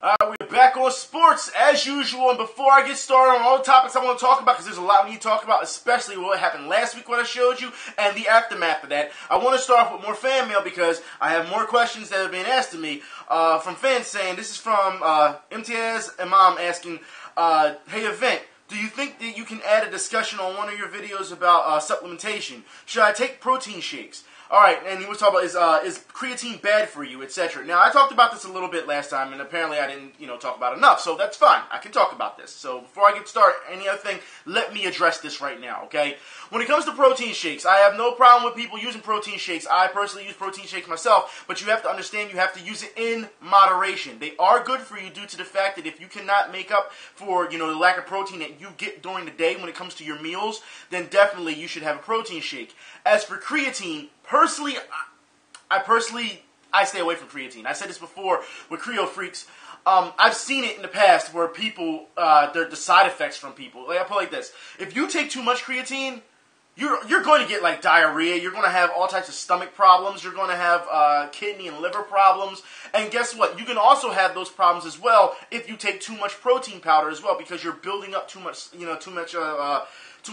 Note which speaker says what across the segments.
Speaker 1: We're back on sports as usual, and before I get started on all the topics I want to talk about, because there's a lot we need to talk about, especially what happened last week when I showed you, and the aftermath of that, I want to start off with more fan mail because I have more questions that have been asked to me from fans saying, this is from MTS Imam asking, hey Event, do you think that you can add a discussion on one of your videos about supplementation? Should I take protein shakes? Alright, and he was talking about, is creatine bad for you, etc. Now, I talked about this a little bit last time, and apparently I didn't, talk about it enough, so that's fine. I can talk about this. So, before I get started, any other thing, let me address this right now, okay? When it comes to protein shakes, I have no problem with people using protein shakes. I personally use protein shakes myself, but you have to understand you have to use it in moderation. They are good for you due to the fact that if you cannot make up for, the lack of protein that you get during the day when it comes to your meals, then definitely you should have a protein shake. As for creatine, personally, I stay away from creatine. I said this before with Creo Freaks. I've seen it in the past where people, the side effects from people. Like, I put it like this. If you take too much creatine, you're going to get like diarrhea. You're going to have all types of stomach problems. You're going to have kidney and liver problems. And guess what? You can also have those problems as well if you take too much protein powder as well, because you're building up too much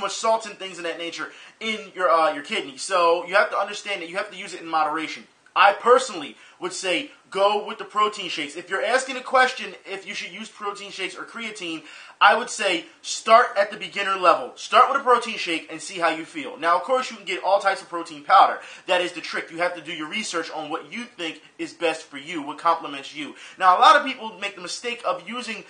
Speaker 1: salt and things of that nature in your kidney. So you have to understand that you have to use it in moderation. I personally would say go with the protein shakes. If you're asking a question if you should use protein shakes or creatine, I would say start at the beginner level. Start with a protein shake and see how you feel. Now, of course, you can get all types of protein powder. That is the trick. You have to do your research on what you think is best for you, what complements you. Now, a lot of people make the mistake of using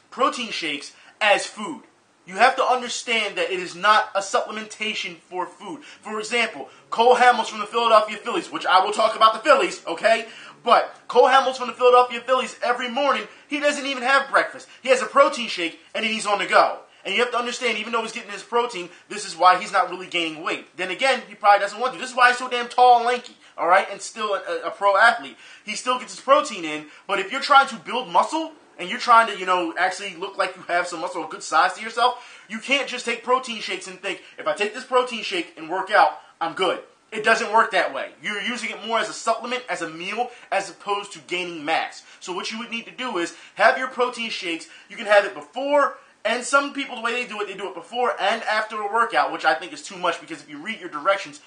Speaker 1: protein shakes as food. You have to understand that it is not a supplementation for food. For example, Cole Hamels from the Philadelphia Phillies, which I will talk about the Phillies, okay? But Cole Hamels from the Philadelphia Phillies, every morning, he doesn't even have breakfast. He has a protein shake, and then he's on the go. And you have to understand, even though he's getting his protein, this is why he's not really gaining weight. Then again, he probably doesn't want to. This is why he's so damn tall and lanky, all right, and still a pro athlete. He still gets his protein in, but if you're trying to build muscle, and you're trying to, actually look like you have some muscle, a good size to yourself, you can't just take protein shakes and think, if I take this protein shake and work out, I'm good. It doesn't work that way. You're using it more as a supplement, as a meal, as opposed to gaining mass. So what you would need to do is have your protein shakes. You can have it before, and some people, the way they do it before and after a workout, which I think is too much, because if you read your directions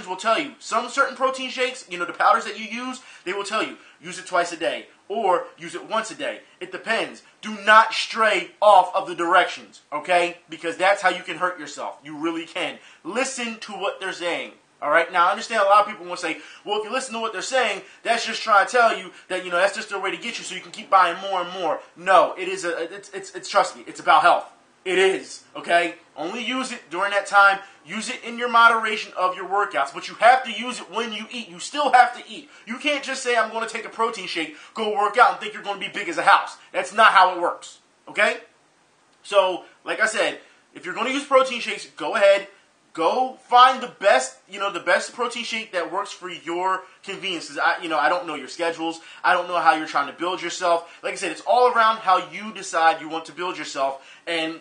Speaker 1: will tell you. Some certain protein shakes, the powders that you use, they will tell you, use it twice a day, or use it once a day. It depends. Do not stray off of the directions, okay? Because that's how you can hurt yourself. You really can. Listen to what they're saying. All right. Now, I understand a lot of people will say, well, if you listen to what they're saying, that's just trying to tell you that, that's just their way to get you so you can keep buying more and more. No, it is it's trust me, it's about health. It is, okay? Only use it during that time. Use it in your moderation of your workouts. But you have to use it when you eat. You still have to eat. You can't just say, I'm going to take a protein shake, go work out, and think you're going to be big as a house. That's not how it works, okay? So, like I said, if you're going to use protein shakes, go ahead. Go find the best, the best protein shake that works for your convenience. Because I don't know your schedules. I don't know how you're trying to build yourself. Like I said, it's all around how you decide you want to build yourself and,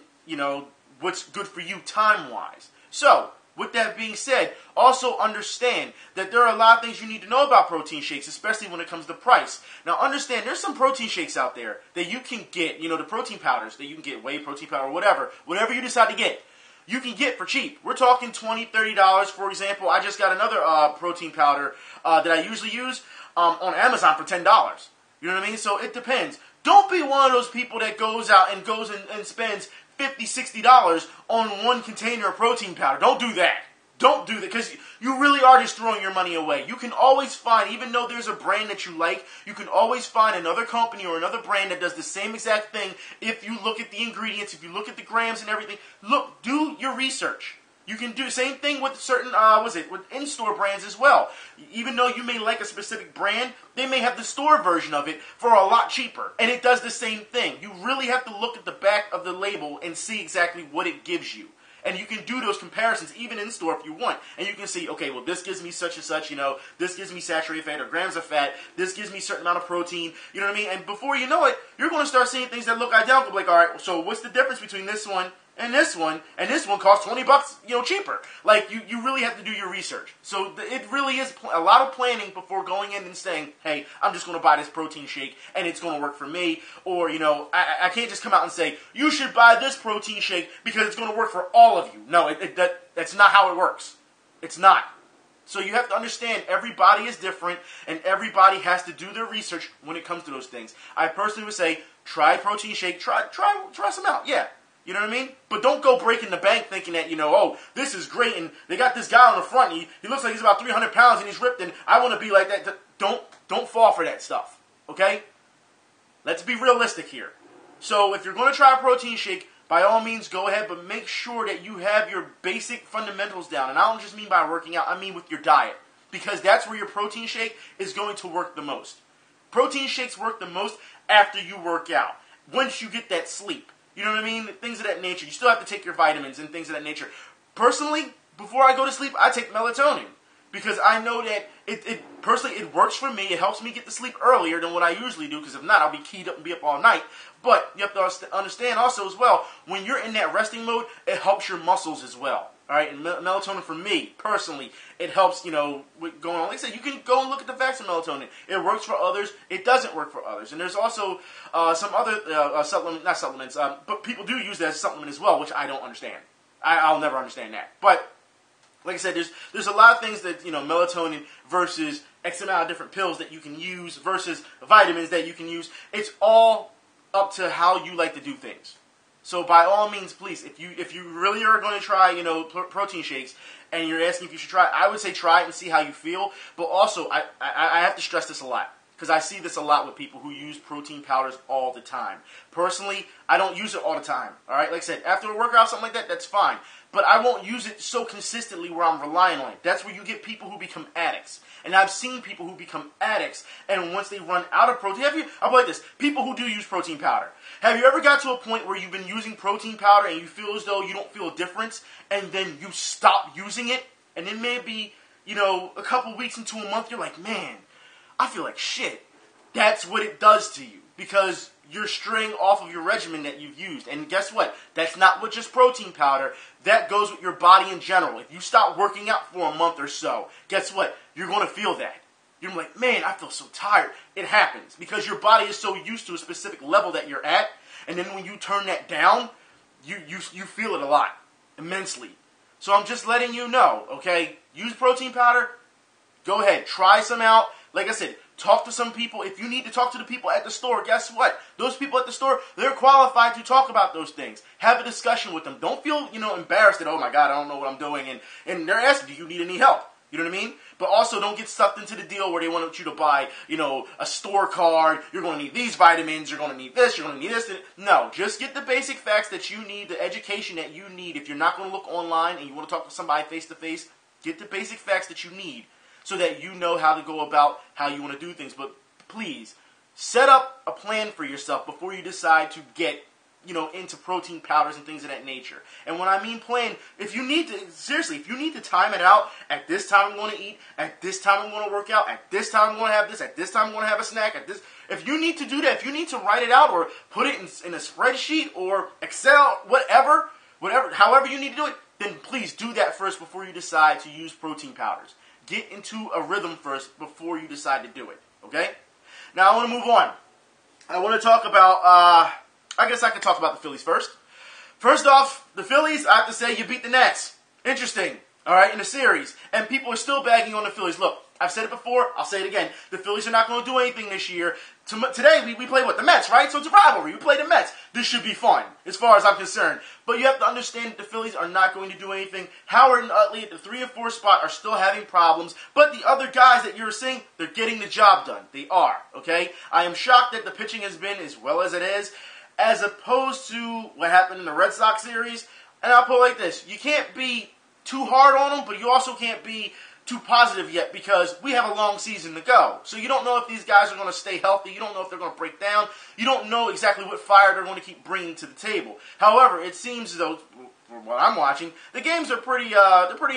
Speaker 1: what's good for you time-wise. So, with that being said, also understand that there are a lot of things you need to know about protein shakes, especially when it comes to price. Now, understand there's some protein shakes out there that you can get, the protein powders that you can get, whey protein powder, whatever you decide to get. You can get for cheap. We're talking $20, $30. For example, I just got another protein powder that I usually use on Amazon for $10. You know what I mean? So it depends. Don't be one of those people that goes out and spends $50, $60 on one container of protein powder. Don't do that. Don't do that, because you really are just throwing your money away. You can always find, even though there's a brand that you like, you can always find another company or another brand that does the same exact thing if you look at the ingredients, if you look at the grams and everything. Look, do your research. You can do the same thing with certain, with in-store brands as well. Even though you may like a specific brand, they may have the store version of it for a lot cheaper. And it does the same thing. You really have to look at the back of the label and see exactly what it gives you. And you can do those comparisons even in store if you want. And you can see, okay, well, this gives me such and such, this gives me saturated fat or grams of fat, this gives me a certain amount of protein, you know what I mean? And before you know it, you're going to start seeing things that look identical. Like, all right, so what's the difference between this one and this one costs $20, cheaper. Like, you really have to do your research. So it really is a lot of planning before going in and saying, hey, I'm just going to buy this protein shake and it's going to work for me. Or, I can't just come out and say, you should buy this protein shake because it's going to work for all of you. No, that's not how it works. It's not. So you have to understand everybody is different and everybody has to do their research when it comes to those things. I personally would say, try protein shake, try some out, yeah. You know what I mean? But don't go breaking the bank thinking that, oh, this is great, and they got this guy on the front, and he looks like he's about 300 pounds, and he's ripped, and I want to be like that. Don't fall for that stuff, okay? Let's be realistic here. So if you're going to try a protein shake, by all means, go ahead, but make sure that you have your basic fundamentals down. And I don't just mean by working out, I mean with your diet. Because that's where your protein shake is going to work the most. Protein shakes work the most after you work out. Once you get that sleep. You know what I mean? Things of that nature. You still have to take your vitamins and things of that nature. Personally, before I go to sleep, I take melatonin. Because I know that personally, it works for me. It helps me get to sleep earlier than what I usually do. Because if not, I'll be keyed up and be up all night. But you have to understand also as well, when you're in that resting mode, it helps your muscles as well. All right, and melatonin for me, personally, it helps, with going on. Like I said, you can go and look at the facts of melatonin. It works for others. It doesn't work for others. And there's also some other not supplements, but people do use that as a supplement as well, which I don't understand. I'll never understand that. But like I said, there's a lot of things that, melatonin versus X amount of different pills that you can use versus vitamins that you can use. It's all up to how you like to do things. So by all means, please, if you really are going to try, protein shakes, and you're asking if you should try it, I would say try it and see how you feel. But also, I have to stress this a lot, because I see this a lot with people who use protein powders all the time. Personally, I don't use it all the time. All right, like I said, after a workout, something like that, that's fine. But I won't use it so consistently where I'm relying on it. That's where you get people who become addicts. And I've seen people who become addicts, and once they run out of protein, I'll put it like this, people who do use protein powder. Have you ever got to a point where you've been using protein powder and you feel as though you don't feel a difference, and then you stop using it, and then maybe, a couple weeks into a month, you're like, man, I feel like shit. That's what it does to you, because you're straying off of your regimen that you've used. And guess what? That's not with just protein powder. That goes with your body in general. If you stop working out for a month or so, guess what? You're going to feel that. You're like, man, I feel so tired. It happens because your body is so used to a specific level that you're at. And then when you turn that down, you feel it a lot, immensely. So I'm just letting you know, okay? Use protein powder. Go ahead. Try some out. Like I said, talk to some people. If you need to talk to the people at the store, guess what? Those people at the store, they're qualified to talk about those things. Have a discussion with them. Don't feel, embarrassed that, oh my God, I don't know what I'm doing. And they're asking, do you need any help? You know what I mean? But also don't get sucked into the deal where they want you to buy, a store card. You're going to need these vitamins. You're going to need this. You're going to need this. No, just get the basic facts that you need, the education that you need. If you're not going to look online and you want to talk to somebody face-to-face, get the basic facts that you need so that you know how to go about how you want to do things. But please, set up a plan for yourself before you decide to get into protein powders and things of that nature. And when I mean plan, if you need to time it out, at this time I'm going to eat, at this time I'm going to work out, at this time I'm going to have this, at this time I'm going to have a snack, if you need to do that, if you need to write it out or put it in a spreadsheet or Excel, whatever, however you need to do it, then please do that first before you decide to use protein powders. Get into a rhythm first before you decide to do it, okay? Now I want to move on. I want to talk about, I guess I could talk about the Phillies first. First off, the Phillies, I have to say, you beat the Nats. Interesting, all right, in the series. And people are still bagging on the Phillies. Look, I've said it before, I'll say it again. The Phillies are not going to do anything this year. Today, we play what? The Mets, right? So it's a rivalry. We play the Mets. This should be fun, as far as I'm concerned. But you have to understand that the Phillies are not going to do anything. Howard and Utley at the 3 and 4 spot are still having problems. But the other guys that you're seeing, they're getting the job done. They are, okay? I am shocked that the pitching has been as well as it is, as opposed to what happened in the Red Sox series. And I'll put it like this. You can't be too hard on them, but you also can't be too positive yet because we have a long season to go. So you don't know if these guys are going to stay healthy. You don't know if they're going to break down. You don't know exactly what fire they're going to keep bringing to the table. However, it seems as though, from what I'm watching, the games are pretty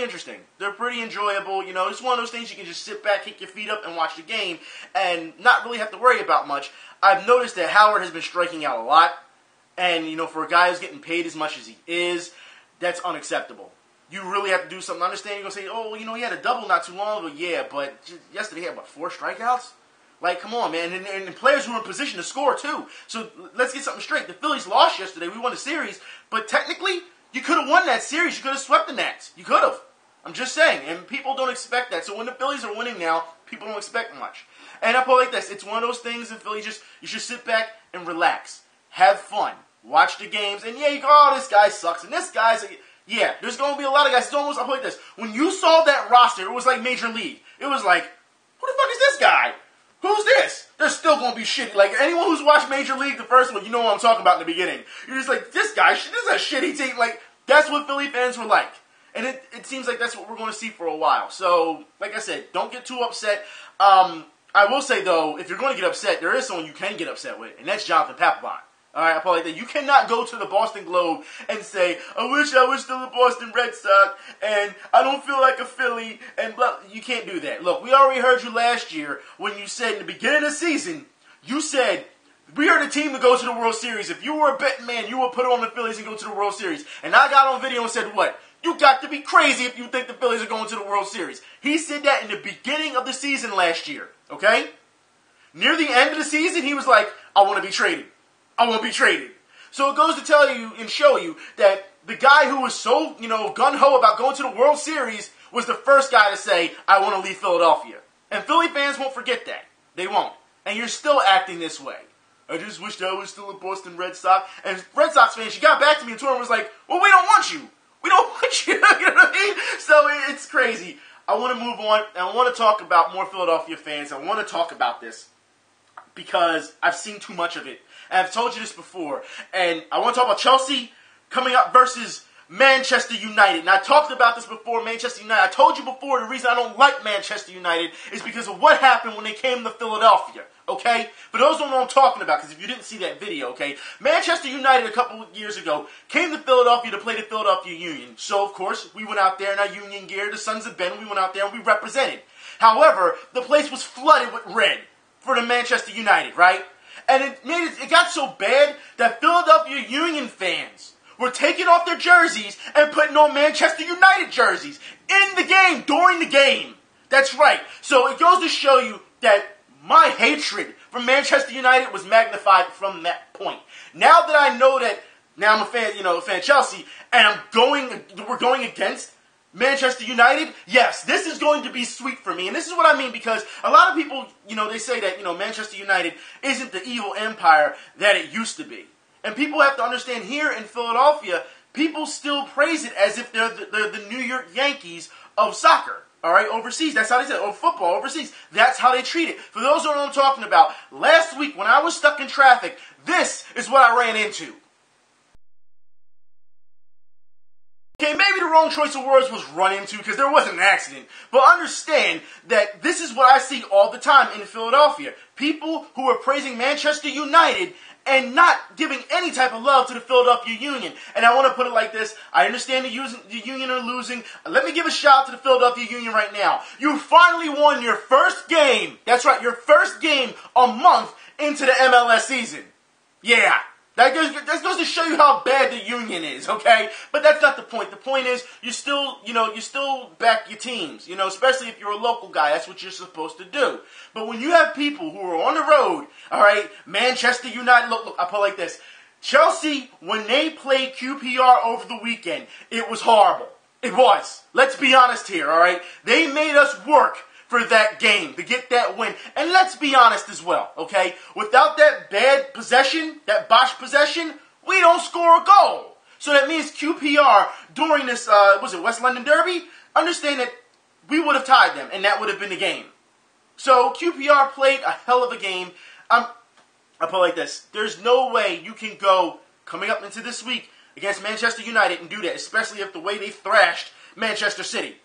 Speaker 1: interesting. They're pretty enjoyable. It's one of those things you can just sit back, kick your feet up, and watch the game and not really have to worry about much. I've noticed that Howard has been striking out a lot. And, for a guy who's getting paid as much as he is, that's unacceptable. You really have to do something. I understand you're going to say, oh, he had a double not too long ago. Yeah, but yesterday he had, 4 strikeouts? Like, come on, man. And players who were in position to score, too. So let's get something straight. The Phillies lost yesterday. We won the series. But technically, you could have won that series. You could have swept the Nats. You could have. I'm just saying. And people don't expect that. So when the Phillies are winning now, people don't expect much. And I put it like this. It's one of those things in Philly, you should sit back and relax. Have fun. Watch the games. And yeah, you go, oh, this guy sucks. And this guy's... Yeah, there's going to be a lot of guys. It's almost, I'll put it like this. When you saw that roster, it was like Major League. It was like, who the fuck is this guy? Who's this? They're still going to be shitty. Like, anyone who's watched Major League, the first one, you know what I'm talking about in the beginning. You're just like, this guy, this is a shitty team. Like, that's what Philly fans were like. And it seems like that's what we're going to see for a while. So, like I said, don't get too upset. I will say, though, if you're going to get upset, there is someone you can get upset with, and that's Jonathan Papelbon. All right, I probably like that. You cannot go to the Boston Globe and say, I wish I was still the Boston Red Sox, and I don't feel like a Philly, and blah. You can't do that. Look, we already heard you last year when you said in the beginning of the season, you said, we are the team to go to the World Series. If you were a betting man, you would put on the Phillies and go to the World Series. And I got on video and said, what? You got to be crazy if you think the Phillies are going to the World Series. He said that in the beginning of the season last year, okay? Near the end of the season, he was like, I want to be traded. I won't be traded. So it goes to tell you and show you that the guy who was so, gung-ho about going to the World Series was the first guy to say, I want to leave Philadelphia. And Philly fans won't forget that. They won't. And you're still acting this way. I just wish I was still a Boston Red Sox. And Red Sox fans, she got back to me and Twitter was like, well, we don't want you. We don't want you. You know what I mean? So it's crazy. I want to move on. And I want to talk about more Philadelphia fans. I want to talk about this because I've seen too much of it. And I've told you this before. And I want to talk about Chelsea coming up versus Manchester United. And I talked about this before, Manchester United. I told you before the reason I don't like Manchester United is because of what happened when they came to Philadelphia. Okay? But those don't know what I'm talking about, because if you didn't see that video, okay? Manchester United a couple of years ago came to Philadelphia to play the Philadelphia Union. So, of course, we went out there in our Union gear, the Sons of Ben, we went out there and we represented. However, the place was flooded with red for the Manchester United, right? And it got so bad that Philadelphia Union fans were taking off their jerseys and putting on Manchester United jerseys in the game, during the game. That's right. So it goes to show you that my hatred for Manchester United was magnified from that point. Now that I know that, now I'm a fan, a fan of Chelsea, and we're going against Manchester United, yes, this is going to be sweet for me. And this is what I mean, because a lot of people, they say that, Manchester United isn't the evil empire that it used to be. And people have to understand, here in Philadelphia, people still praise it as if they're the New York Yankees of soccer. All right, overseas. That's how they say it. Or football, overseas. That's how they treat it. For those who don't know what I'm talking about, last week when I was stuck in traffic, this is what I ran into. Okay, maybe the wrong choice of words was run into, because there wasn't an accident. But understand that this is what I see all the time in Philadelphia. People who are praising Manchester United and not giving any type of love to the Philadelphia Union. And I want to put it like this. I understand the Union are losing. Let me give a shout out to the Philadelphia Union right now. You finally won your first game. That's right, your first game a month into the MLS season. Yeah. That goes to show you how bad the Union is, okay? But that's not the point. The point is, you still back your teams, especially if you're a local guy. That's what you're supposed to do. But when you have people who are on the road, all right, Manchester United, look, I'll put it like this. Chelsea, when they played QPR over the weekend, it was horrible. It was. Let's be honest here, all right? They made us work for that game, to get that win. And let's be honest as well, okay? Without that bad possession, that botched possession, we don't score a goal. So that means QPR, during this, West London Derby, understand that we would have tied them, and that would have been the game. So QPR played a hell of a game. I'll put it like this. There's no way you can go, coming up into this week, against Manchester United and do that, especially if the way they thrashed Manchester City.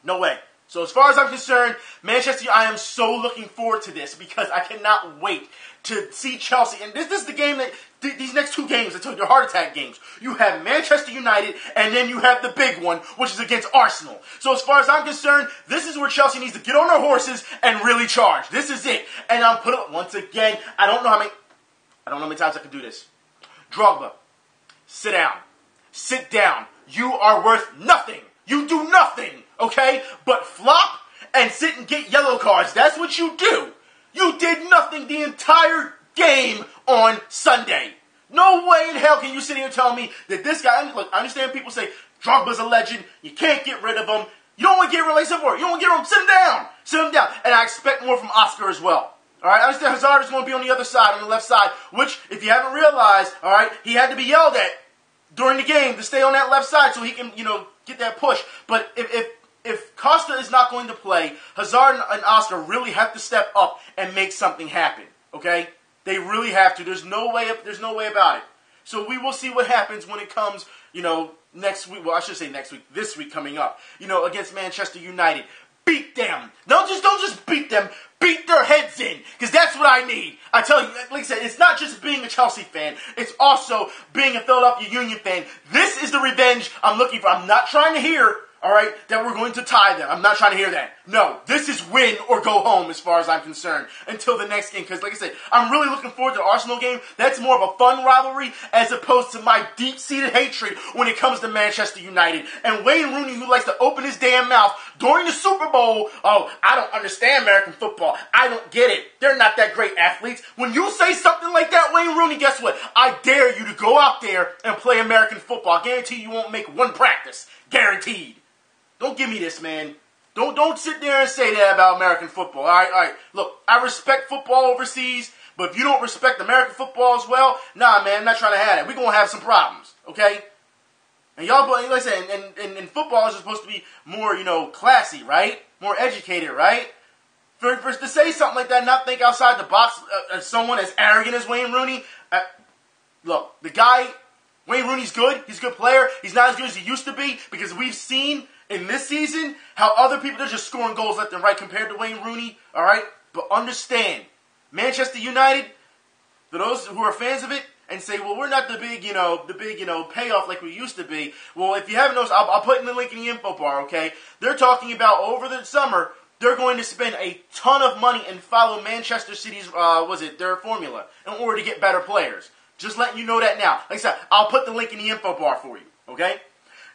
Speaker 1: No way. So as far as I'm concerned, Manchester, I am so looking forward to this, because I cannot wait to see Chelsea. And this is the game that, these next two games, I told you, heart attack games. You have Manchester United, and then you have the big one, which is against Arsenal. So as far as I'm concerned, this is where Chelsea needs to get on their horses and really charge. This is it. And I'm once again, I don't know how many times I can do this. Drogba, sit down. Sit down. You are worth nothing. You do nothing, okay? But flop and sit and get yellow cards. That's what you do. You did nothing the entire game on Sunday. No way in hell can you sit here and tell me that this guy, look, I understand people say Drogba's a legend. You can't get rid of him. You don't want to get rid of him. You don't want to get rid of him. Sit him down. Sit him down. And I expect more from Oscar as well. All right, I understand Hazard is going to be on the other side, on the left side, which, if you haven't realized, all right, he had to be yelled at during the game to stay on that left side so he can, get that push. But if Costa is not going to play, Hazard and Oscar really have to step up and make something happen. Okay, they really have to. There's no way about it. So we will see what happens when it comes, next week. Well, I should say next week. This week coming up, against Manchester United. Beat them. Don't just beat them. Beat their heads in, because that's what I need. I tell you, like I said, it's not just being a Chelsea fan. It's also being a Philadelphia Union fan. This is the revenge I'm looking for. I'm not trying to hear, all right, that we're going to tie them. I'm not trying to hear that. No, this is win or go home as far as I'm concerned until the next game. Because like I said, I'm really looking forward to the Arsenal game. That's more of a fun rivalry as opposed to my deep-seated hatred when it comes to Manchester United. And Wayne Rooney, who likes to open his damn mouth during the Super Bowl, oh, I don't understand American football. I don't get it. They're not that great athletes. When you say something like that, Wayne Rooney, guess what? I dare you to go out there and play American football. I guarantee you won't make one practice. Guaranteed. Don't give me this, man. Don't sit there and say that about American football. All right. Look, I respect football overseas, but if you don't respect American football as well, nah, man, I'm not trying to have that. We're going to have some problems, okay? And y'all, like I said, and football is supposed to be more, classy, right? More educated, right? For to say something like that and not think outside the box as someone as arrogant as Wayne Rooney, look, the guy, Wayne Rooney's good. He's a good player. He's not as good as he used to be because we've seen in this season how other people, they're just scoring goals left and right compared to Wayne Rooney, all right? But understand, Manchester United, for those who are fans of it, and say, well, we're not the big payoff like we used to be. Well, if you haven't noticed, I'll put in the link in the info bar, okay? They're talking about over the summer, they're going to spend a ton of money and follow Manchester City's, their formula in order to get better players. Just letting you know that now. Like I said, I'll put the link in the info bar for you, okay?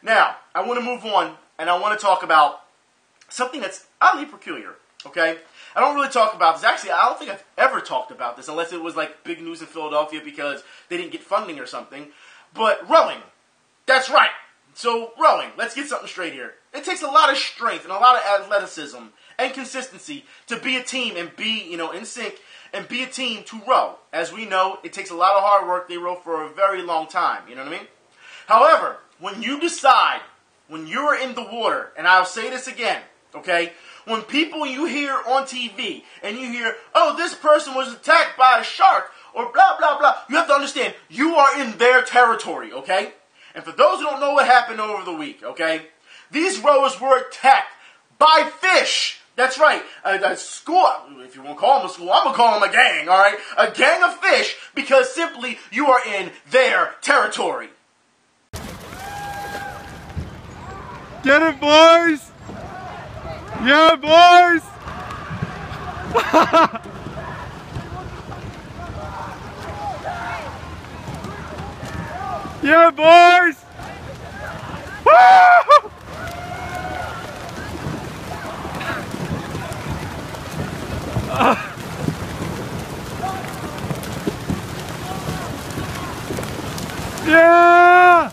Speaker 1: Now, I want to move on, and I want to talk about something that's oddly peculiar, okay? I don't really talk about this. Actually, I don't think I've ever talked about this unless it was like big news in Philadelphia because they didn't get funding or something. But rowing. That's right. So rowing. Let's get something straight here. It takes a lot of strength and a lot of athleticism and consistency to be a team and be, in sync and be a team to row. As we know, it takes a lot of hard work. They row for a very long time. You know what I mean? However, when you decide, when you're in the water, and I'll say this again, okay? When people you hear on TV and you hear, oh, this person was attacked by a shark or blah, blah, blah, you have to understand, you are in their territory, okay? And for those who don't know what happened over the week, okay, these rowers were attacked by fish. That's right, a school, if you want to call them a school, I'm going to call them a gang, all right? A gang of fish because simply you are in their territory.
Speaker 2: Get it, boys! Yeah, boys! Yeah, boys! Woo! Yeah!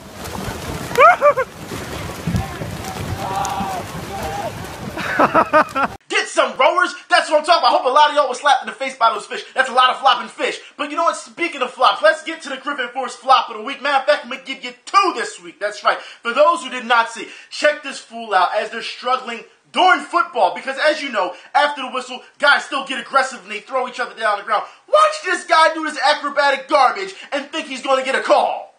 Speaker 1: Get some rowers. That's what I'm talking about. I hope a lot of y'all were slapped in the face by those fish. That's a lot of flopping fish. But you know what? Speaking of flops, let's get to the Griffin Force flop of the week. Matter of fact, I'm going to give you 2 this week. That's right. For those who did not see, check this fool out as they're struggling during football. Because as you know, after the whistle, guys still get aggressive and they throw each other down on the ground. Watch this guy do this acrobatic garbage and think he's going to get a call.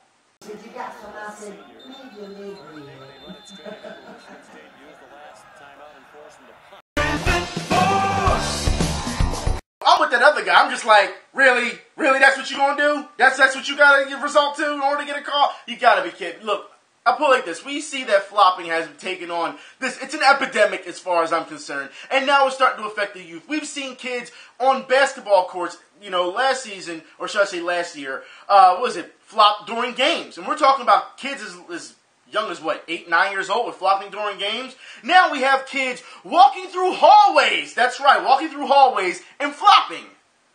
Speaker 1: I'm with that other guy. I'm just like, really? Really? That's what you gonna do? That's what you gotta give result to in order to get a call? You gotta be kidding. Look, I put it like this. We see that flopping has taken on this. It's an epidemic as far as I'm concerned. And now it's starting to affect the youth. We've seen kids on basketball courts last season, or should I say last year, what was it, flopped during games. And we're talking about kids as young as, 8, 9 years old with flopping during games. Now we have kids walking through hallways. That's right, walking through hallways and flopping.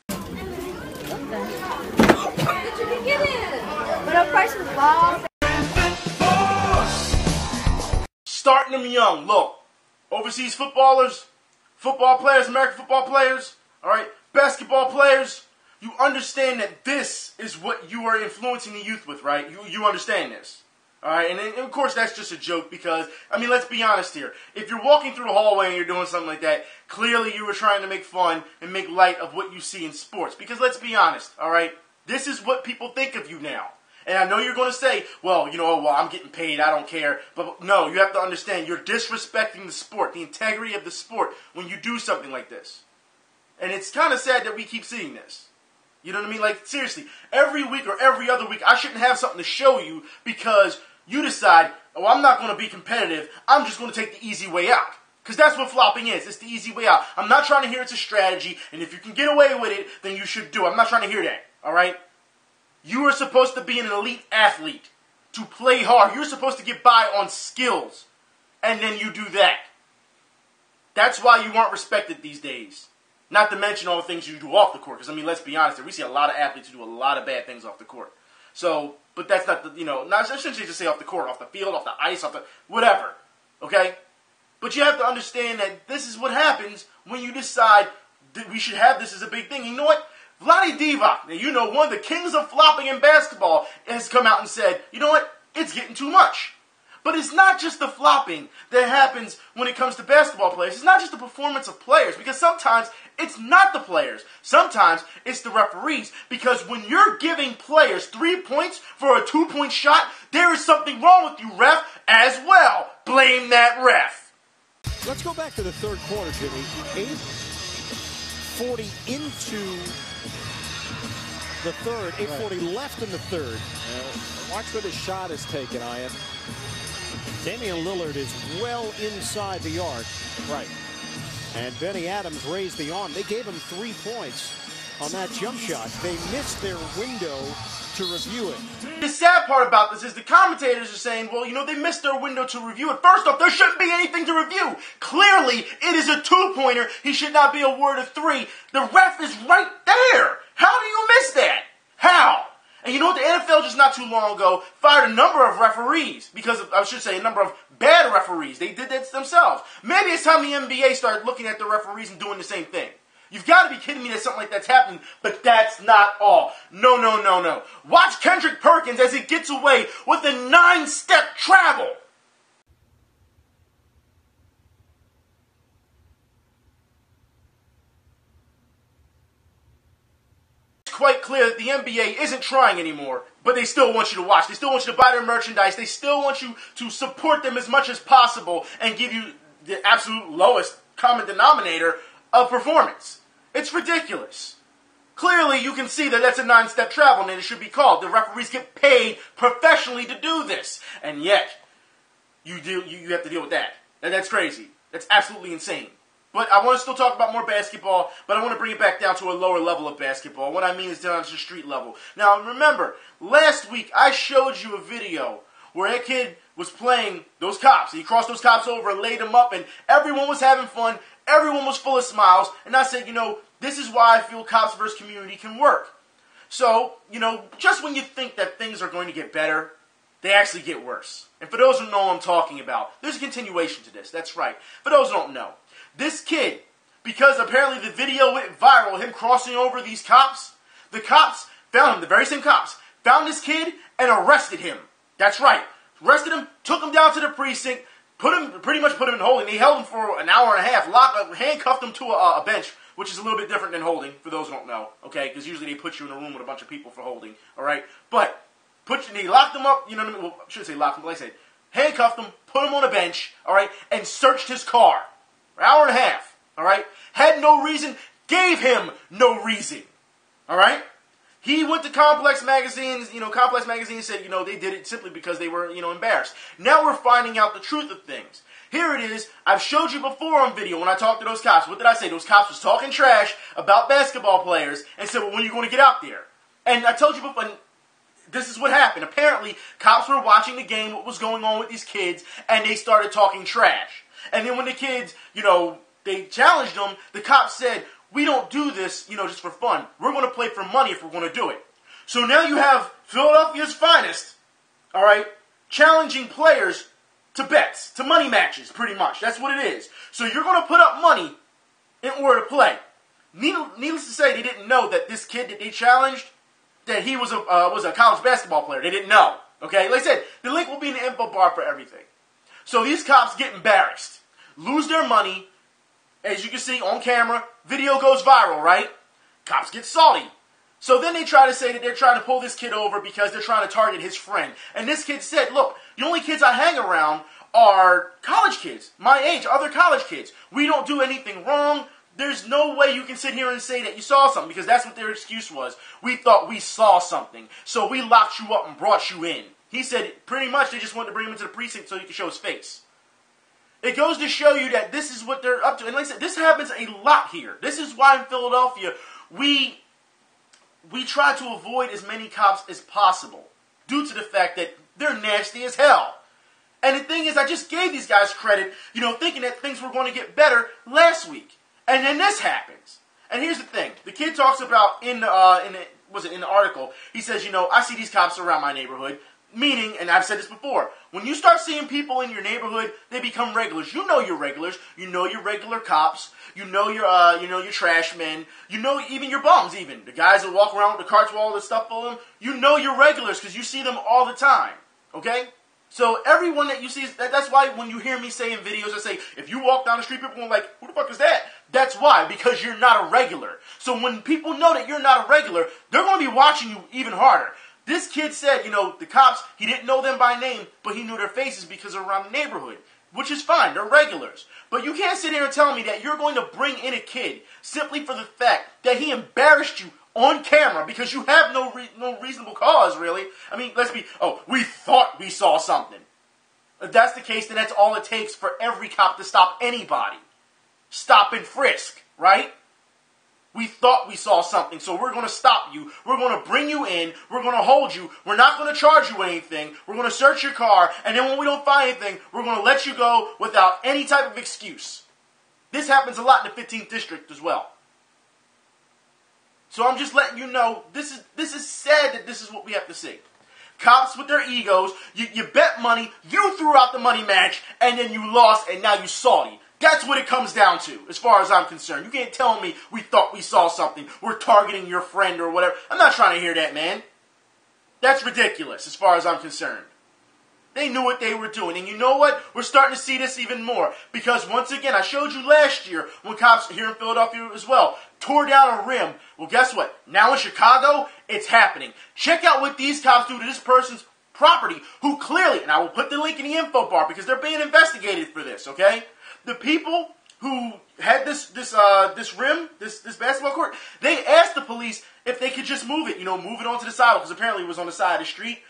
Speaker 3: Did you get it? But our price was bomb.
Speaker 1: Starting them young. Look, overseas footballers, football players, American football players, all right, basketball players, you understand that this is what you are influencing the youth with, right? You understand this. All right, and of course that's just a joke because, let's be honest here. If you're walking through the hallway and you're doing something like that, clearly you were trying to make fun and make light of what you see in sports. Because let's be honest, all right, this is what people think of you now. And I know you're going to say, well, I'm getting paid, I don't care. But no, you have to understand, you're disrespecting the sport, the integrity of the sport, when you do something like this. And it's kind of sad that we keep seeing this. You know what I mean? Like, seriously, every week or every other week, I shouldn't have something to show you because you decide, oh, I'm not going to be competitive. I'm just going to take the easy way out. Because that's what flopping is. It's the easy way out. I'm not trying to hear it's a strategy, and if you can get away with it, then you should do it. I'm not trying to hear that, all right? You are supposed to be an elite athlete, to play hard. You're supposed to get by on skills, and then you do that. That's why you aren't respected these days. Not to mention all the things you do off the court. Because, let's be honest, we see a lot of athletes who do a lot of bad things off the court. So, but that's not the, I shouldn't just say off the court, off the field, off the ice, off the, whatever. Okay? But you have to understand that this is what happens when you decide that we should have this as a big thing. You know what? Vlade Divac, one of the kings of flopping in basketball, has come out and said, you know what? It's getting too much. But it's not just the flopping that happens when it comes to basketball players. It's not just the performance of players, because sometimes it's not the players. Sometimes it's the referees, because when you're giving players 3 points for a 2-point shot, there is something wrong with you, ref, as well. Blame that ref.
Speaker 4: Let's go back to the third quarter, Jimmy. 8:40 into the third, 8:40 left in the third. Watch where the shot is taken, Ian. Damian Lillard is well inside the arc. Right. And Benny Adams raised the arm. They gave him 3 points on that jump shot. They missed their window to review it.
Speaker 1: The sad part about this is the commentators are saying, well, they missed their window to review it. First off, there shouldn't be anything to review. Clearly, it is a 2-pointer. He should not be awarded 3. The ref is right there. How do you miss that? How? And you know what? The NFL just not too long ago fired a number of referees because of, I should say, a number of bad referees. They did that themselves. Maybe it's time the NBA started looking at the referees and doing the same thing. You've got to be kidding me that something like that's happening, but that's not all. No, no, no, no. Watch Kendrick Perkins as he gets away with a 9-step travel. Quite clear that the NBA isn't trying anymore, but they still want you to watch. They still want you to buy their merchandise. They still want you to support them as much as possible and give you the absolute lowest common denominator of performance. It's ridiculous. Clearly, you can see that that's a 9-step travel, and it should be called. The referees get paid professionally to do this, and yet you have to deal with that. And that's crazy. That's absolutely insane. But I want to still talk about more basketball, but I want to bring it back down to a lower level of basketball. What I mean is down to the street level. Now, remember, last week I showed you a video where that kid was playing those cops. He crossed those cops over and laid them up, and everyone was having fun. Everyone was full of smiles. And I said, this is why I feel cops versus community can work. So, just when you think that things are going to get better, they actually get worse. And for those who know what I'm talking about, there's a continuation to this. That's right. For those who don't know, this kid, because apparently the video went viral, him crossing over these cops, the cops found him, the very same cops, found this kid and arrested him. That's right. Arrested him, took him down to the precinct, pretty much put him in holding. They held him for an hour and a half, handcuffed him to a bench, which is a little bit different than holding, for those who don't know, okay? Because usually they put you in a room with a bunch of people for holding, all right? But they locked him up, well, I shouldn't say locked him, but like I said, handcuffed him, put him on a bench, all right, and searched his car. An hour and a half, all right? Had no reason, gave him no reason, all right? He went to Complex Magazine, Complex Magazine said, they did it simply because they were, embarrassed. Now we're finding out the truth of things. Here it is. I've showed you before on video when I talked to those cops. What did I say? Those cops was talking trash about basketball players and said, well, when are you going to get out there? And I told you before, this is what happened. Apparently, cops were watching the game, what was going on with these kids, and they started talking trash. And then when the kids, they challenged them, the cops said, we don't do this, just for fun. We're going to play for money if we're going to do it. So now you have Philadelphia's finest, all right, challenging players to bets, to money matches, pretty much. That's what it is. So you're going to put up money in order to play. Needless to say, they didn't know that this kid that they challenged, that he was a college basketball player. They didn't know. Okay? Like I said, the link will be in the info bar for everything. So these cops get embarrassed, lose their money. As you can see on camera, video goes viral, right? Cops get salty. So then they try to say that they're trying to pull this kid over because they're trying to target his friend. And this kid said, look, the only kids I hang around are college kids, my age, other college kids. We don't do anything wrong. There's no way you can sit here and say that you saw something, because that's what their excuse was. We thought we saw something, so we locked you up and brought you in. He said pretty much they just wanted to bring him into the precinct so he could show his face. It goes to show you that this is what they're up to. And like I said, this happens a lot here. This is why in Philadelphia we try to avoid as many cops as possible due to the fact that they're nasty as hell. And the thing is, I just gave these guys credit, thinking that things were going to get better last week. And then this happens. And here's the thing. The kid talks about in the article, he says, I see these cops around my neighborhood. Meaning, and I've said this before, when you start seeing people in your neighborhood, they become regulars. You know your regulars. You know your regular cops. You know your trash men. You know even your bums even. The guys that walk around with the carts with all this stuff full of them. You know your regulars because you see them all the time. Okay? So everyone that you see, that's why when you hear me say in videos, I say, if you walk down the street, people are like, who the fuck is that? That's why, because you're not a regular. So when people know that you're not a regular, they're going to be watching you even harder. This kid said, the cops, he didn't know them by name, but he knew their faces because they're around the neighborhood, which is fine. They're regulars. But you can't sit here and tell me that you're going to bring in a kid simply for the fact that he embarrassed you on camera because you have no reasonable cause, really. I mean, we thought we saw something. If that's the case, then that's all it takes for every cop to stop anybody. Stop and frisk, right? We thought we saw something, so we're going to stop you. We're going to bring you in. We're going to hold you. We're not going to charge you anything. We're going to search your car, and then when we don't find anything, we're going to let you go without any type of excuse. This happens a lot in the 15th District as well. So I'm just letting you know, this is sad that this is what we have to see. Cops with their egos, you bet money, you threw out the money match, and then you lost, and now you're salty. That's what it comes down to, as far as I'm concerned. You can't tell me we thought we saw something. We're targeting your friend or whatever. I'm not trying to hear that, man. That's ridiculous, as far as I'm concerned. They knew what they were doing. And you know what? We're starting to see this even more. Because once again, I showed you last year when cops here in Philadelphia as well tore down a rim. Well, guess what? Now in Chicago, it's happening. Check out what these cops do to this person's property who clearly, and I will put the link in the info bar because they're being investigated for this, okay? The people who had this rim, this basketball court, they asked the police if they could just move it, move it onto the sidewalk, because apparently it was on the side of the street.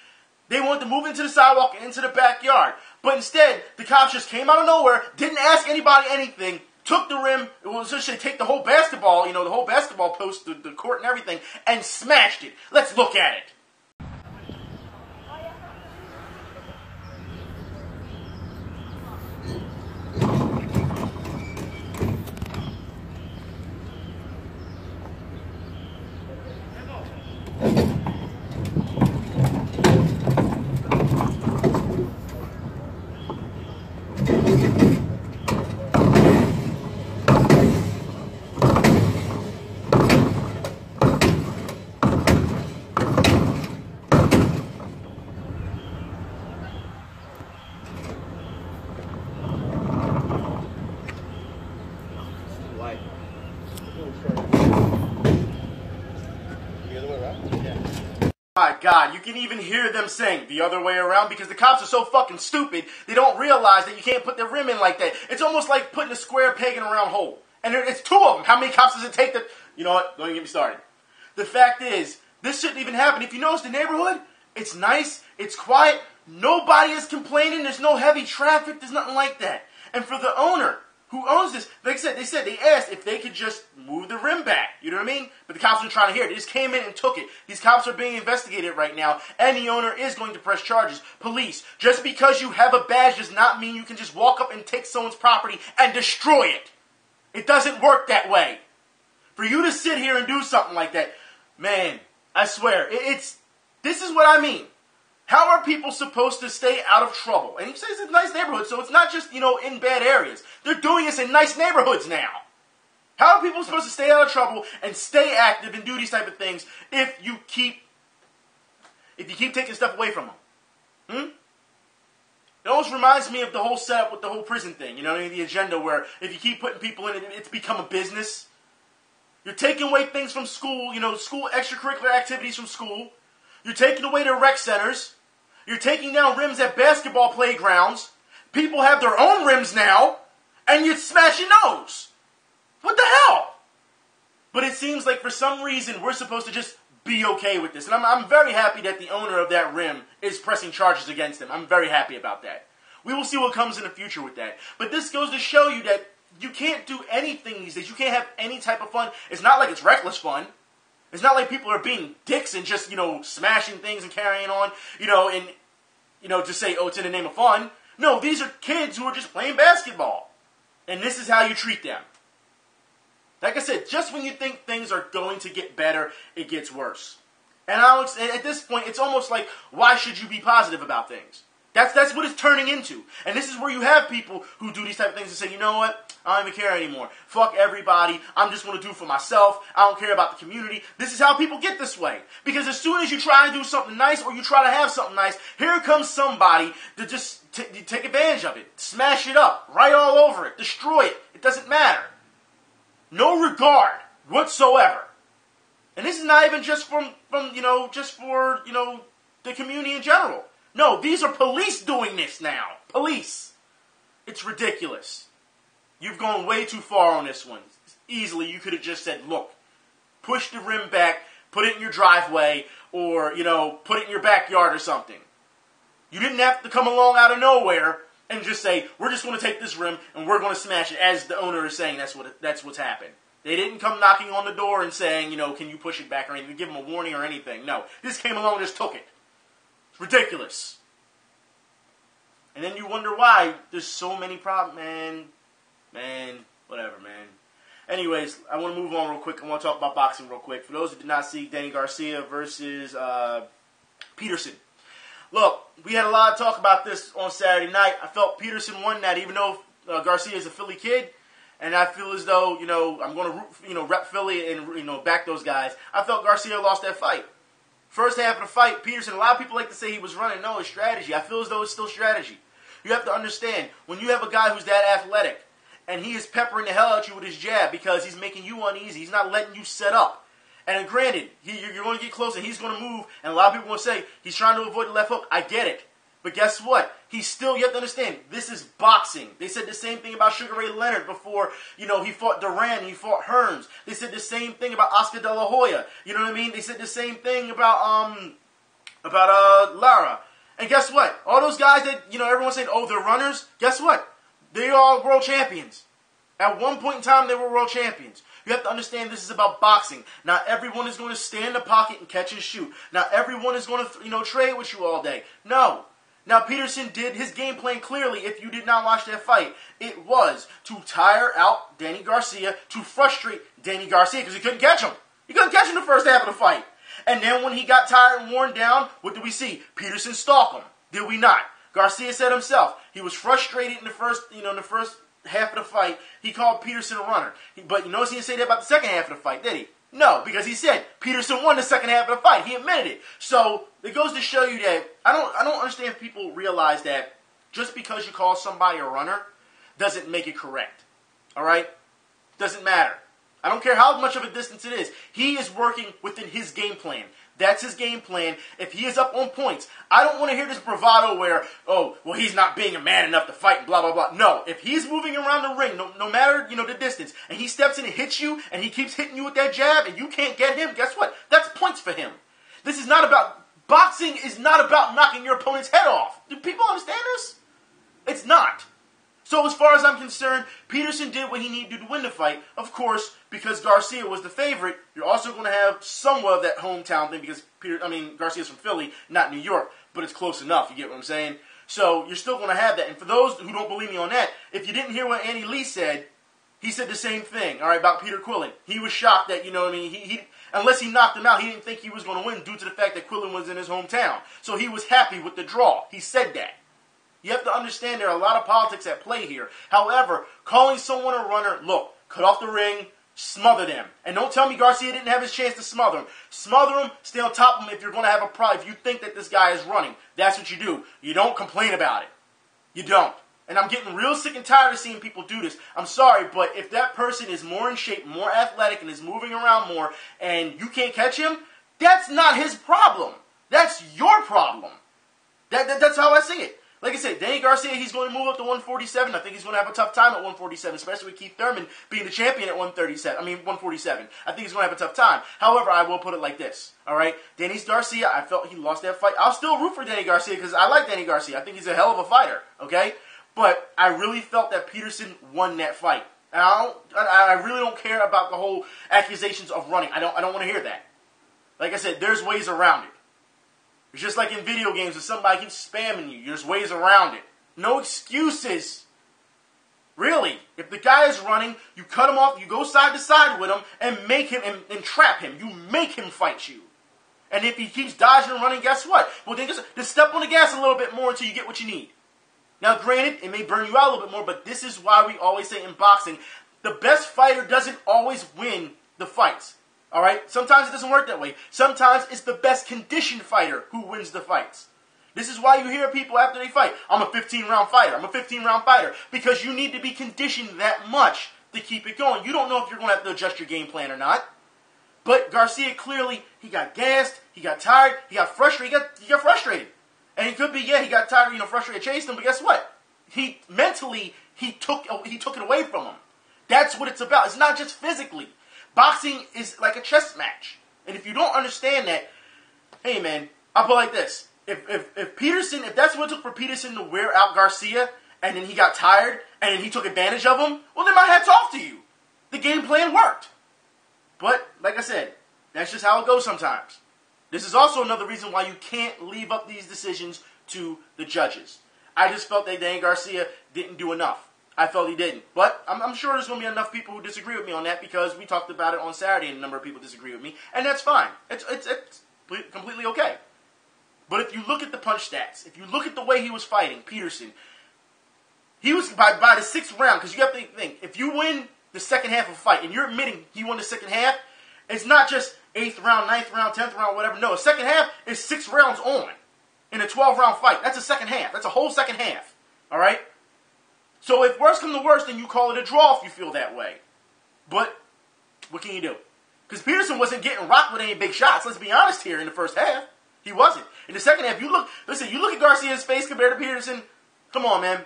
Speaker 1: They wanted to move it into the sidewalk and into the backyard. But instead, the cops just came out of nowhere, didn't ask anybody anything, took the rim, essentially take the whole basketball, the whole basketball post, the court and everything, and smashed it. Let's look at it. My God, you can even hear them saying the other way around because the cops are so fucking stupid, they don't realize that you can't put the rim in like that. It's almost like putting a square peg in a round hole. And it's two of them. How many cops does it take to... You know what? Don't even get me started. The fact is, this shouldn't even happen. If you notice the neighborhood, it's nice, it's quiet, nobody is complaining, there's no heavy traffic, there's nothing like that. And for the owner who owns this, like I said, they asked if they could just move the rim back. You know what I mean? But the cops weren't trying to hear it. They just came in and took it. These cops are being investigated right now, and the owner is going to press charges. Police, just because you have a badge does not mean you can just walk up and take someone's property and destroy it. It doesn't work that way. For you to sit here and do something like that, man, I swear, this is what I mean. How are people supposed to stay out of trouble? And he says it's a nice neighborhood, so it's not just, in bad areas. They're doing this in nice neighborhoods now. How are people supposed to stay out of trouble and stay active and do these type of things if you keep taking stuff away from them? It almost reminds me of the whole setup with the whole prison thing. You know what I mean? The agenda where if you keep putting people in it, it's become a business. You're taking away things from school, school extracurricular activities from school. You're taking away their rec centers. You're taking down rims at basketball playgrounds. People have their own rims now, and you're smashing those. What the hell? But it seems like for some reason we're supposed to just be okay with this. And I'm very happy that the owner of that rim is pressing charges against him. I'm very happy about that. We will see what comes in the future with that. But this goes to show you that you can't do anything these days. You can't have any type of fun. It's not like it's reckless fun. It's not like people are being dicks and just, smashing things and carrying on, to say, oh, it's in the name of fun. No, these are kids who are just playing basketball. And this is how you treat them. Like I said, just when you think things are going to get better, it gets worse. And at this point, it's almost like, why should you be positive about things? That's what it's turning into. And this is where you have people who do these type of things and say, you know what? I don't even care anymore. Fuck everybody. I'm just going to do it for myself. I don't care about the community. This is how people get this way. Because as soon as you try to do something nice or you try to have something nice, here comes somebody to just take advantage of it. Smash it up. Write all over it. Destroy it. It doesn't matter. No regard whatsoever. And this is not even just for the community in general. No, these are police doing this now. Police. It's ridiculous. You've gone way too far on this one. Easily, you could have just said, look, push the rim back, put it in your driveway, or, put it in your backyard or something. You didn't have to come along out of nowhere and just say, we're just going to take this rim and we're going to smash it, as the owner is saying that's what's happened. They didn't come knocking on the door and saying, can you push it back or anything, give them a warning or anything. No, this came along and just took it. It's ridiculous. And then you wonder why there's so many problems, man, whatever, man. Anyways, I want to move on real quick. I want to talk about boxing real quick. For those who did not see, Danny Garcia versus Peterson. Look, we had a lot of talk about this on Saturday night. I felt Peterson won that, even though Garcia is a Philly kid. And I feel as though, I'm going to, rep Philly and, back those guys. I felt Garcia lost that fight. First half of the fight, Peterson, a lot of people like to say he was running. No, it's strategy. I feel as though it's still strategy. You have to understand, when you have a guy who's that athletic, and he is peppering the hell at you with his jab because he's making you uneasy, he's not letting you set up. And granted, you're going to get close and he's going to move, and a lot of people will say, he's trying to avoid the left hook. I get it. But guess what? You have to understand, this is boxing. They said the same thing about Sugar Ray Leonard before, he fought Duran and he fought Hearns. They said the same thing about Oscar De La Hoya. You know what I mean? They said the same thing about Lara. And guess what? All those guys that, everyone's saying, oh, they're runners. Guess what? They're all world champions. At one point in time, they were world champions. You have to understand this is about boxing. Not everyone is going to stand in the pocket and catch and shoot. Not everyone is going to, trade with you all day. No. Now, Peterson did his game plan clearly. If you did not watch that fight, it was to tire out Danny Garcia, to frustrate Danny Garcia, because he couldn't catch him. He couldn't catch him the first half of the fight. And then when he got tired and worn down, what did we see? Peterson stalked him. Did we not? Garcia said himself, he was frustrated in the first half of the fight. He called Peterson a runner. But you notice he didn't say that about the second half of the fight, did he? No, because he said Peterson won the second half of the fight. He admitted it. So it goes to show you that I don't understand if people realize that just because you call somebody a runner doesn't make it correct. All right? Doesn't matter. I don't care how much of a distance it is. He is working within his game plan. That's his game plan. If he is up on points, I don't want to hear this bravado where, oh, well, he's not being a man enough to fight and blah, blah, blah. No, if he's moving around the ring, no matter, the distance, and he steps in and hits you, and he keeps hitting you with that jab, and you can't get him, guess what? That's points for him. This is not about, boxing is not about knocking your opponent's head off. Do people understand this? It's not. So as far as I'm concerned, Peterson did what he needed to do to win the fight. Of course, because Garcia was the favorite, you're also going to have somewhat of that hometown thing because Garcia's from Philly, not New York, but it's close enough. You get what I'm saying? So you're still going to have that. And for those who don't believe me on that, if you didn't hear what Andy Lee said, he said the same thing, all right, about Peter Quillen. He was shocked that, he unless he knocked him out, he didn't think he was going to win due to the fact that Quillen was in his hometown. So he was happy with the draw. He said that. You have to understand there are a lot of politics at play here. However, calling someone a runner, look, cut off the ring, smother them. And don't tell me Garcia didn't have his chance to smother him. Smother him, stay on top of him if you're going to have a problem. If you think that this guy is running, that's what you do. You don't complain about it. You don't. And I'm getting real sick and tired of seeing people do this. I'm sorry, but if that person is more in shape, more athletic, and is moving around more, and you can't catch him, that's not his problem. That's your problem. That's how I see it. Like I said, Danny Garcia, he's going to move up to 147. I think he's going to have a tough time at 147, especially with Keith Thurman being the champion at 147. I think he's going to have a tough time. However, I will put it like this, all right? Danny Garcia, I felt he lost that fight. I'll still root for Danny Garcia because I like Danny Garcia. I think he's a hell of a fighter, okay? But I really felt that Peterson won that fight. And I really don't care about the whole accusations of running. I don't want to hear that. Like I said, there's ways around it. It's just like in video games if somebody keeps spamming you. There's ways around it. No excuses. Really. If the guy is running, you cut him off, you go side to side with him, and make him and trap him. You make him fight you. And if he keeps dodging and running, guess what? Well, then just step on the gas a little bit more until you get what you need. Now, granted, it may burn you out a little bit more, but this is why we always say in boxing, the best fighter doesn't always win the fights. All right? Sometimes it doesn't work that way. Sometimes it's the best conditioned fighter who wins the fights. This is why you hear people after they fight, I'm a 15-round fighter. I'm a 15-round fighter. Because you need to be conditioned that much to keep it going. You don't know if you're going to have to adjust your game plan or not. But Garcia, clearly, he got gassed, he got tired, he got frustrated, he got frustrated. And it could be, he got tired, frustrated, chased him, but guess what? He took it away from him. That's what it's about. It's not just physically. Boxing is like a chess match. And if you don't understand that, hey man, I'll put it like this. If Peterson, if that's what it took for Peterson to wear out Garcia, and then he got tired, and then he took advantage of him, well then my hat's off to you. The game plan worked. But, like I said, that's just how it goes sometimes. This is also another reason why you can't leave up these decisions to the judges. I just felt that Danny Garcia didn't do enough. I felt he didn't. But I'm sure there's going to be enough people who disagree with me on that because we talked about it on Saturday and a number of people disagree with me. And that's fine. It's completely okay. But if you look at the punch stats, if you look at the way he was fighting, Peterson, he was by the 6th round, because you have to think, if you win the second half of a fight and you're admitting he won the second half, it's not just 8th round, 9th round, 10th round, whatever. No, the second half is 6 rounds on in a 12-round fight. That's a second half. That's a whole second half. All right? So if worse comes to worse, then you call it a draw if you feel that way. But what can you do? Because Peterson wasn't getting rocked with any big shots. Let's be honest here in the first half. He wasn't. In the second half, you look at Garcia's face compared to Peterson. Come on, man.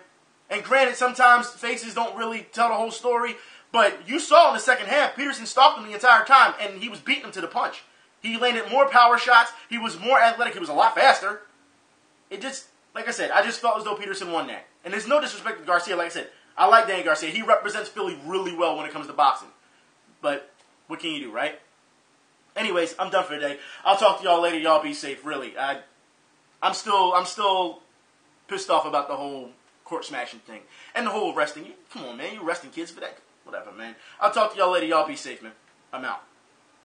Speaker 1: And granted, sometimes faces don't really tell the whole story. But you saw in the second half, Peterson stalked him the entire time, and he was beating him to the punch. He landed more power shots. He was more athletic. He was a lot faster. It just, like I said, I just felt as though Peterson won that. And there's no disrespect to Garcia. Like I said, I like Danny Garcia. He represents Philly really well when it comes to boxing. But what can you do, right? Anyways, I'm done for today. I'll talk to y'all later. Y'all be safe, really. I'm still pissed off about the whole court smashing thing. And the whole arresting. Come on, man. You arresting kids for that? Whatever, man. I'll talk to y'all later. Y'all be safe, man. I'm out.